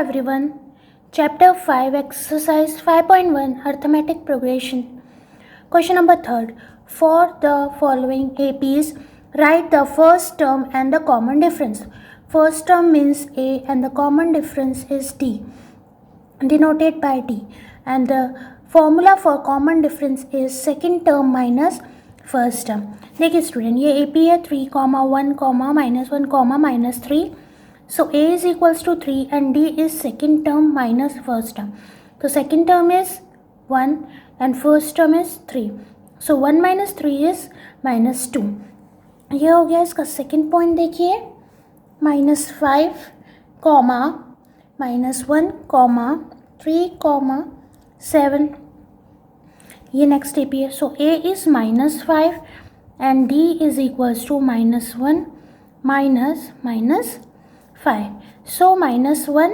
everyone. Chapter 5, Exercise 5.1, Arithmetic Progression. Question number 3. For the following APs, write the first term and the common difference. First term means A and the common difference is D, denoted by D. And the formula for common difference is second term minus first term. देखिए student, ये AP है 3, 1, -1, -3. So A is equals to 3 and D is second term minus first term. So second term is 1 and first term is 3. So 1 minus 3 is -2. ये हो गया इसका second point. देखिए -5, -1, 3, 7. ये next AP है. सो A is -5 and D is equals to -1 -5. So -1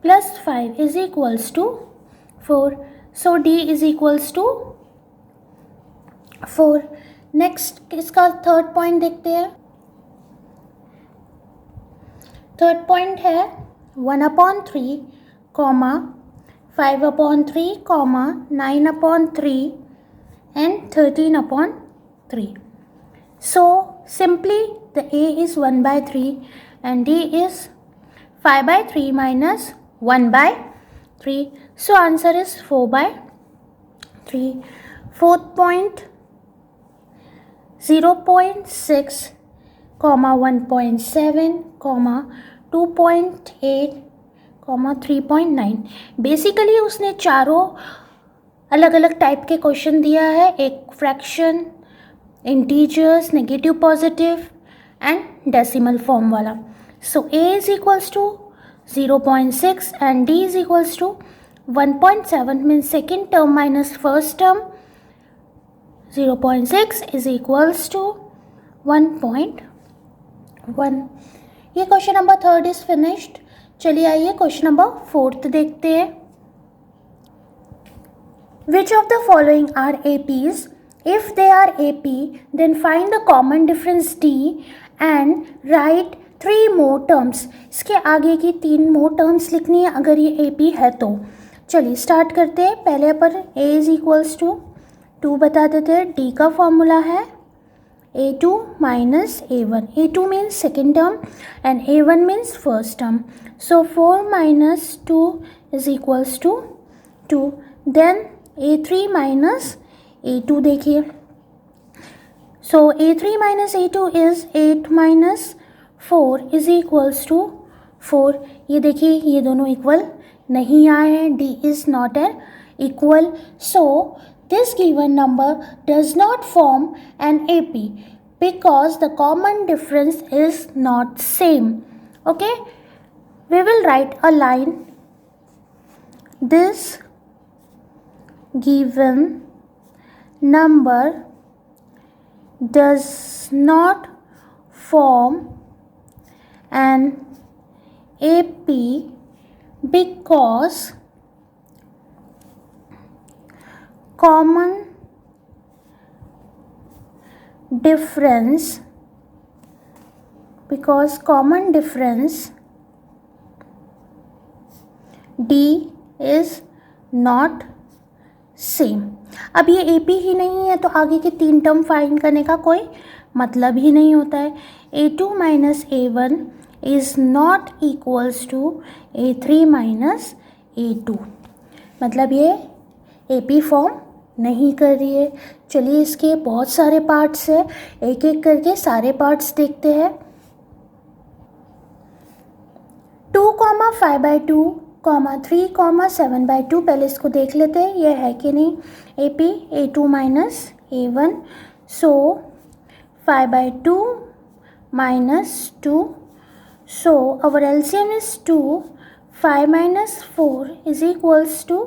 plus 5 is equals to 4. So D is equals to 4. Next इसका third point देखते हैं. थर्ड पॉइंट है 1/3, 5/3, 9/3 and 13/3. So simply the A is 1/3 and D is 5/3 minus 1/3. So answer is 4/3. Fourth point 0.6, 1.7, 2.8, 3.9. Basically उसने चारों अलग अलग type के question दिया है. एक fraction, integers, negative, positive and decimal form वाला. सो A is equals to 0.6 and D is equals to 1.7 means second term minus first term. 0.6 is equals to 1.1. ये क्वेश्चन नंबर 3 इज फिनिश्ड. चलिए आइए question number 4 देखते हैं. Which of the following are APs? If they are AP, then find the common difference D and write 3 more terms. इसके आगे की 3 more terms लिखनी है अगर ये AP है तो. चलिए स्टार्ट करते हैं. पहले पर A is equals to 2 बता देते हैं. D का फॉर्मूला है A2 minus A1. A2 means second term and A1 means first term. So 4 minus 2 is equals to 2. Then A3 minus A2 देखिए. So A3 minus A2 is 8 minus 4 is equals to 4. ये देखिए ये दोनों equal नहीं आए हैं. D is not an equal. So this given number does not form an AP because the common difference is not same. Okay, we will write a line. This given number does not form an AP because common difference D is not same. अब ये AP ही नहीं है तो आगे के 3 term find करने का कोई मतलब ही नहीं होता है. A2 minus A1 is not equals to A3 minus A2. मतलब ये AP फॉर्म नहीं कर रही है. चलिए इसके बहुत सारे पार्ट्स है, एक एक करके सारे पार्ट्स देखते हैं. 2, 5/2, 3, 7/2. पहले इसको देख लेते हैं ये है कि नहीं. AP A2 minus A1. So 5/2 minus 2. So our LCM is 2. 5 minus 4 is equals to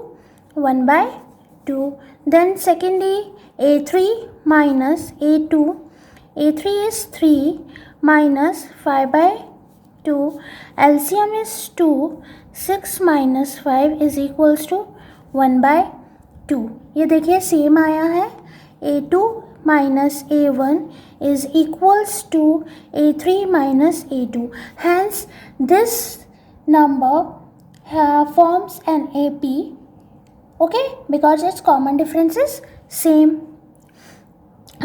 1/2. Then secondly A3 minus A2. A3 is 3 minus 5/2. LCM is 2. 6 minus 5 is equals to 1/2. ये देखिए सेम आया है. A2 minus A1 is equals to A3 minus A2. Hence, this number forms an AP, okay, because its common difference is same.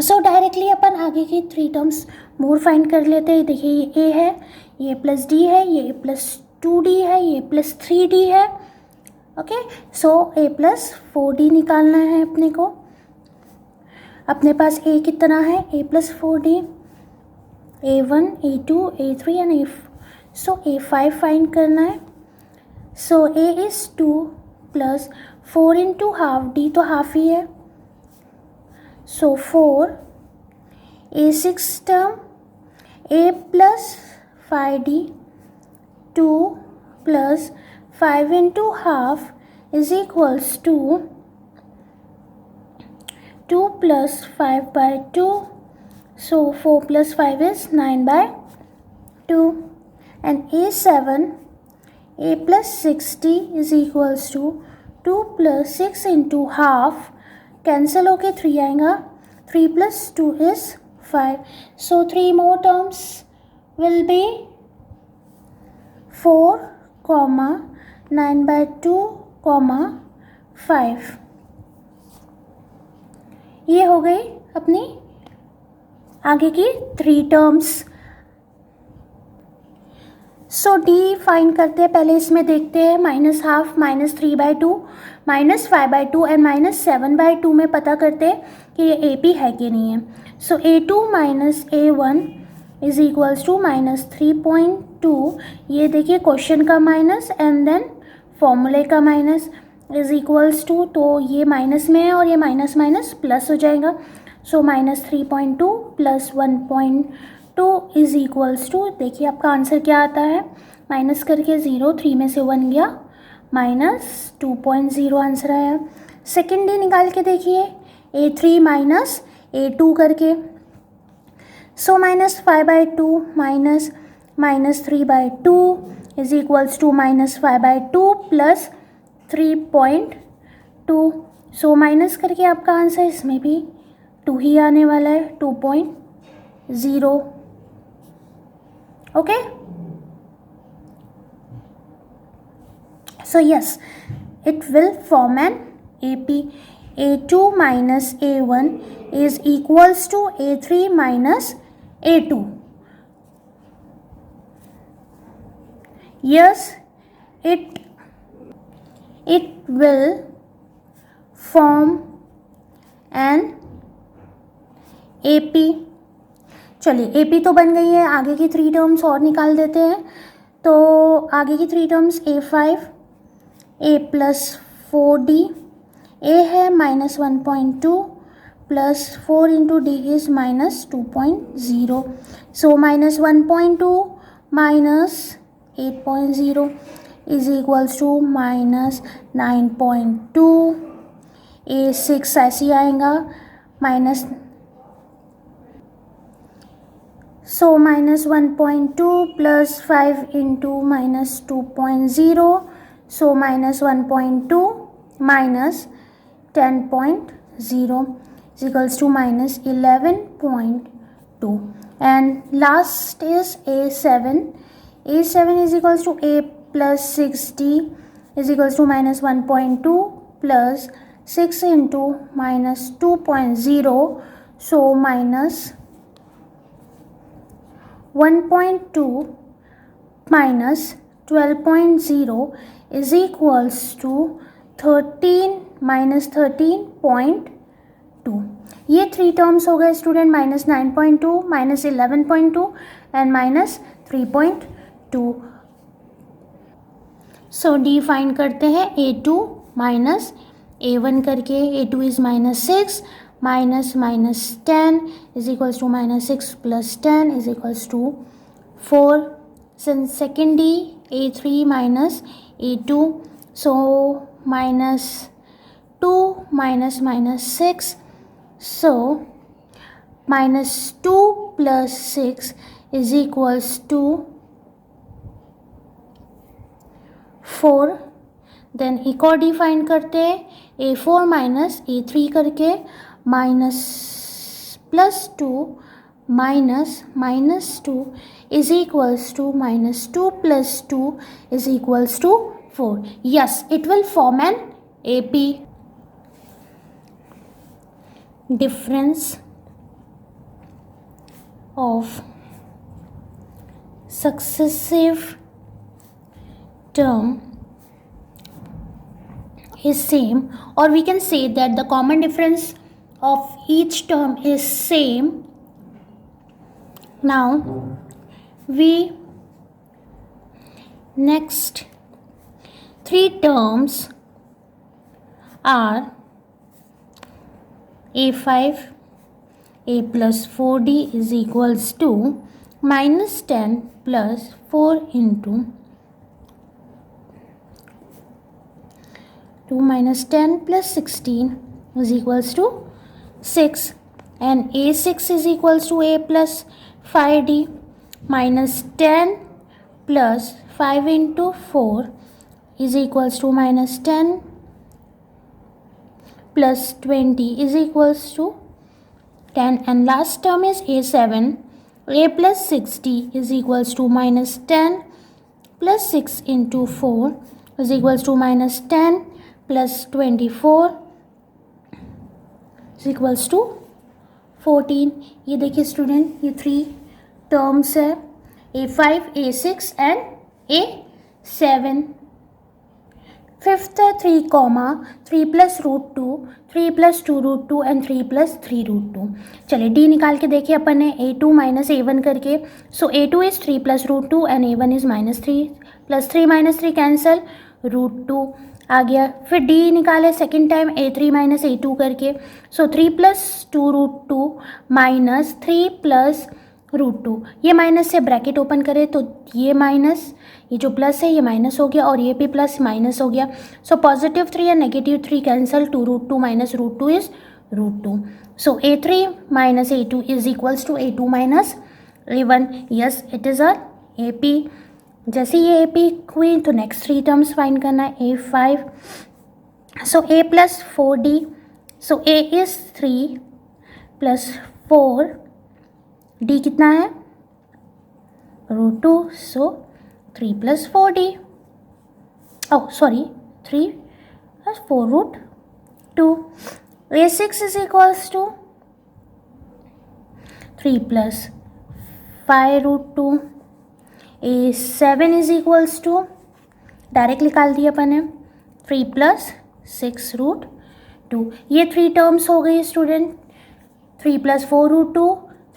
So directly अपन आगे की 3 terms more find कर लेते हैं. देखिए ये A है, ये प्लस D है, ये प्लस 2D है, ये प्लस 3D है. Okay, so A plus 4D निकालना है अपने को. अपने पास A कितना है? A plus 4D, A1, A2, A3 and A. So A5 find करना है. सो A is 2 plus 4 into half, D तो हाफ ही है. So 4, A6 term, A plus 5D, 2 plus 5 into half is equals to 2 plus 5 by 2. So 4 plus 5 is 9 by 2. And A7, A plus 60 is equals to 2 plus 6 into half. Cancel होके 3 आएगा. 3 plus 2 is 5. So 3 more terms will be 4, 9 by 2, 5. ये हो गई अपनी आगे की 3 terms. सो D find करते हैं. पहले इसमें देखते हैं minus half, minus 3/2, minus 5/2 and minus 7/2 में पता करते हैं कि ये ए पी है कि नहीं है. So A2 minus A1 is equals to minus 3.2. ये देखिए क्वेश्चन का माइनस एंड देन फॉर्मूले का माइनस इज इक्वल्स टू, तो ये माइनस में है और ये माइनस माइनस प्लस हो जाएगा. So minus 3.2 plus 1.2 is equals to, देखिए आपका आंसर क्या आता है. माइनस करके 0, 3 में से 1 गया, माइनस 2.0 आंसर आया. सेकेंड डी निकाल के देखिए, A3 माइनस A2 करके. So minus 5/2 minus minus 3/2 is equals to minus 5/2 plus 3.2. So minus करके आपका आंसर इसमें भी 2 ही आने वाला है, 2.0. Okay, so yes, it will form an AP. A2 minus A1 is equals to A3 minus A2. Yes, it will form an AP. चलिए AP तो बन गई है. आगे की 3 टर्म्स और निकाल देते हैं. तो आगे की 3 terms A5, A plus 4D, A है minus 1.2 plus 4 into D is minus 2.0. So minus 1.2 minus 8.0 is equals to minus 9.2. A6 ऐसे आएगा minus, so minus 1.2 plus 5 into minus 2.0. So minus 1.2 minus 10.0 is equals to minus 11.2. And last is A7. A7 is equals to A plus 6D is equals to minus 1.2 plus 6 into minus 2.0. So minus 1.2 minus 12.0 is equals to 13 minus 13.2. ये 3 terms हो गए student, minus 9.2, minus 11.2 and minus 3.2. So D find करते हैं. A2 minus A1 करके. A2 is minus 6 minus minus 10 is equals to minus 6 plus 10 is equals to 4. Second D A3 minus A2, so minus 2 minus minus 6, so minus 2 plus 6 is equals to 4. then एक और D find करते हैं. A4 minus A3 करके, minus plus 2 minus 2 is equals to minus 2 plus 2 is equals to 4. Yes, it will form an AP. Difference of successive term is same, or we can say that the common difference of each term is same. Now we next three terms are a5 a plus 4d is equals to minus 10 plus 4 into 2 minus 10 plus 16 is equals to 6, and a6 is equals to a plus 5d minus 10 plus 5 into 4 is equals to minus 10 plus 20 is equals to 10, and last term is a7 a plus 60 is equals to minus 10 plus 6 into 4 is equals to minus 10 plus 24 is equals to 14. ये देखिए student, ये three terms है a5 a6 and a7. Fifth है 3 comma 3 plus root 2 3 plus 2 root 2 and 3 plus 3 root 2. चलिए D निकाल के देखिए अपन ने a2 माइनस a1 करके. So a2 is 3 plus root 2 and a1 is minus 3 plus 3 minus 3 cancel root 2 आ गया. फिर डी निकाले second time a3 minus a2 करके. So 3 plus 2 root 2 minus 3 plus root 2. ये माइनस से ब्रैकेट ओपन करें तो ये माइनस, ये जो प्लस है ये माइनस हो गया और ये भी प्लस माइनस हो गया. So positive 3 and negative 3 cancel. 2 root 2 minus root 2 is root 2. So a3 minus a2 is equals to a2 minus a1. Yes, it is a AP. जैसे ये AP हुई तो नेक्स्ट थ्री टर्म्स फाइंड करना है. a5 so a plus 4d. So a is 3 plus 4, d कितना है root 2. So 3 plus 4d, oh sorry 3 plus 4 root 2. a6 is equals to 3 plus 5 root 2. a7 is equals to direct निकाल दिया अपन ने 3 plus 6 root 2. ये three terms हो गई student. 3 plus 4 root 2,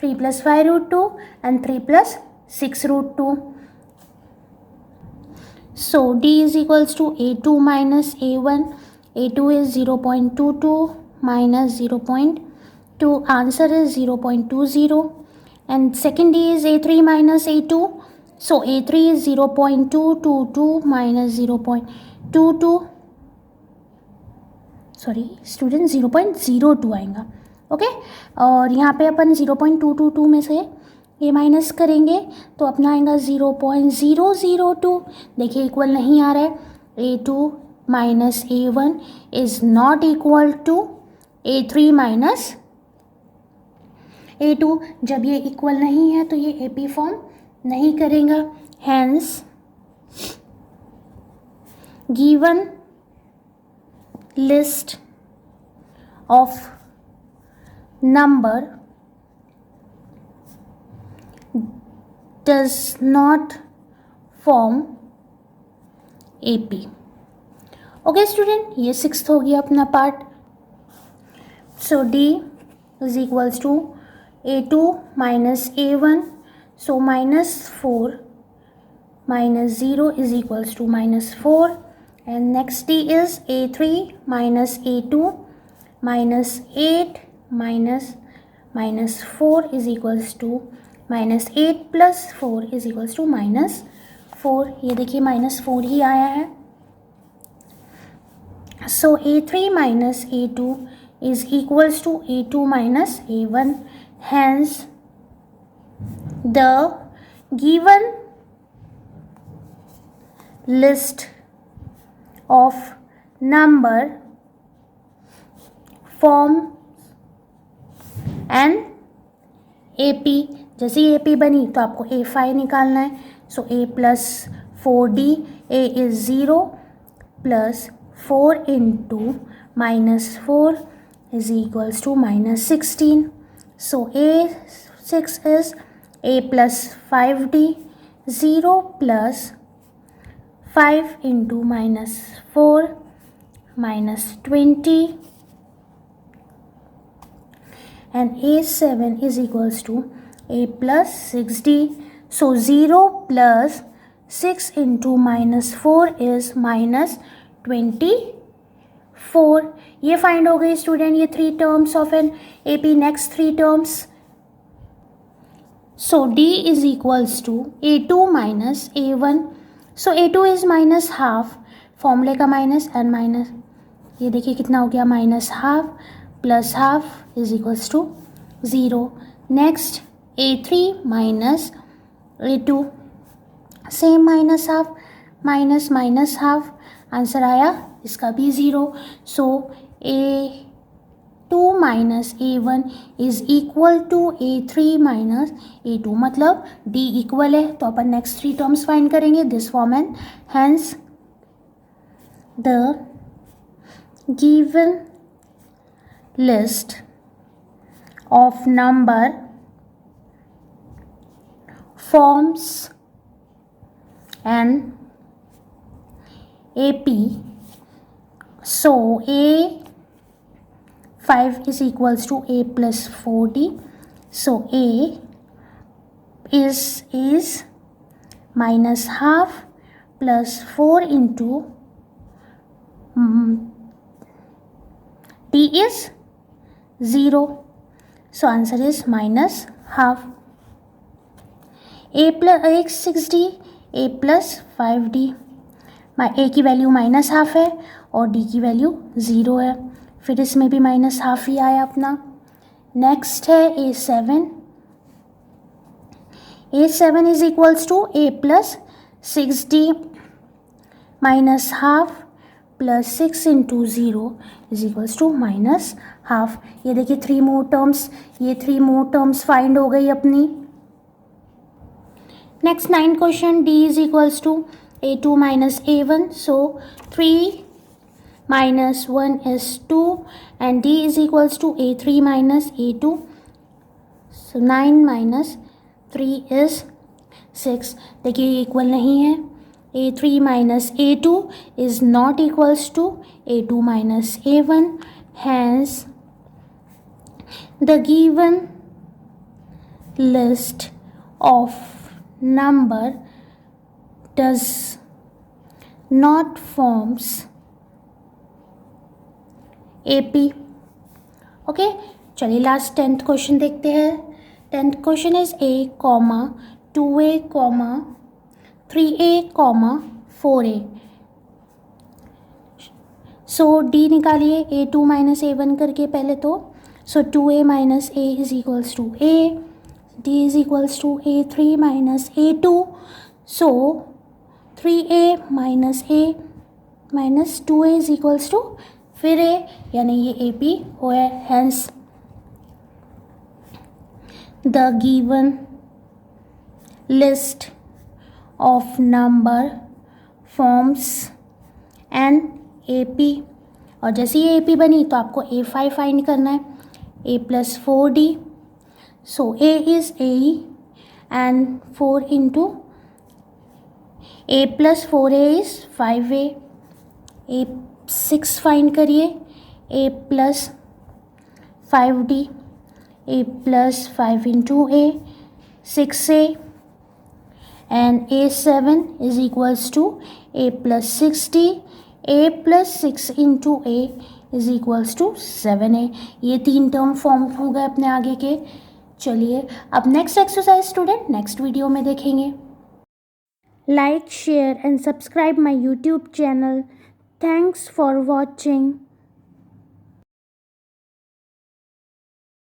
3 plus 5 root 2 and 3 plus 6 root 2. So D is equals to A2 minus A1. A2 is 0.22 minus 0.2. Answer is 0.20. And second D is A3 minus A2. So A3 is 0.222 minus 0.22. Sorry student, 0.02 आएगा. Okay और यहाँ पे अपन 0.222 में से ये minus करेंगे तो अपना आएगा 0.002. देखिए इक्वल नहीं आ रहा है. a2 minus a1 is not equal to a3 minus a2. जब ये इक्वल नहीं है तो ये AP फॉर्म नहीं करेगा. Hence given list of number does not form AP. Okay student, ये सिक्स्थ हो गया अपना part. So D is equals to A2 minus A1. So minus 4 minus 0 is equals to minus 4. And next D is A3 minus A2 minus 8 minus 4 is equals to minus 8 plus 4 is equals to minus 4. ये देखिए minus 4 ही आया है. सो A3 minus A2 is equals to A2 minus A1. Hence the given list of number form an A P, जैसे A P बनी तो आपको ए five निकालना है. So a plus 4d, a is 0 plus 4 into -4 is equals to -16. So A6 is a plus 5d, 0 प्लस 5 into -4 -20, and A7 is equals to a plus 6d. So 0 plus 6 into -4 is -24. ये find हो गई student, ये 3 terms of an AP. Next 3 terms. So D is equals to A2 minus A1. So A2 is minus half, फॉर्मूले का minus and minus, ये देखिए कितना हो गया, -12 plus half is equals to 0. Next A3 minus A2, same -12 minus half, answer आया इसका भी 0. So A2 minus A1 is equal to A3 minus A2, मतलब D इक्वल है. तो अपन नेक्स्ट 3 टर्म्स फाइंड करेंगे this form and hence the गिवन list of number forms an AP. So A5 is equals to A plus 4D. So A is minus half plus 4 into D is 0. So answer is -12. A plus 6d, A plus 5d. A की value -12 है और D की value 0 है, फिर इसमें भी -12 ही आया अपना. नेक्स्ट है A7. A7 is equals to A plus 6d -12 plus 6 into 0 is equals to -12. ये देखिए 3 मोर टर्म्स, ये 3 मोर टर्म्स फाइंड हो गई अपनी. Next 9 question. D is equals to A2 minus A1. So 3 minus 1 is 2 and D is equals to A3 minus A2. So 9 minus 3 is 6. देखिए ये equal नहीं है. A3 minus A2 is not equals to A2 minus A1. Hence, the given list of number does not forms AP. Okay, चलिए last 10th question देखते हैं. 10th question is A, 2A, 3A, 4A. So D निकालिए A2 minus A1 करके पहले तो. So 2A minus A is equals to A. D is equals to A3 minus A2. So 3A minus A minus 2A is equals to फिर A, यानी ये AP हो है. Hence the given list of number forms an AP. और जैसे ये AP बनी तो आपको A5 फाइंड करना है. A plus 4D. So A is AE and 4 into A plus 4A is 5A. A6 find करिए. A plus 5D. A plus 5 into A 6A and A7 is equals to A plus 6D. A plus 6 into A is equals to 7A. ये 3 term form हो गए अपने आगे के. चलिए अब next exercise student next video में देखेंगे. Like, share and subscribe my YouTube channel. Thanks for watching.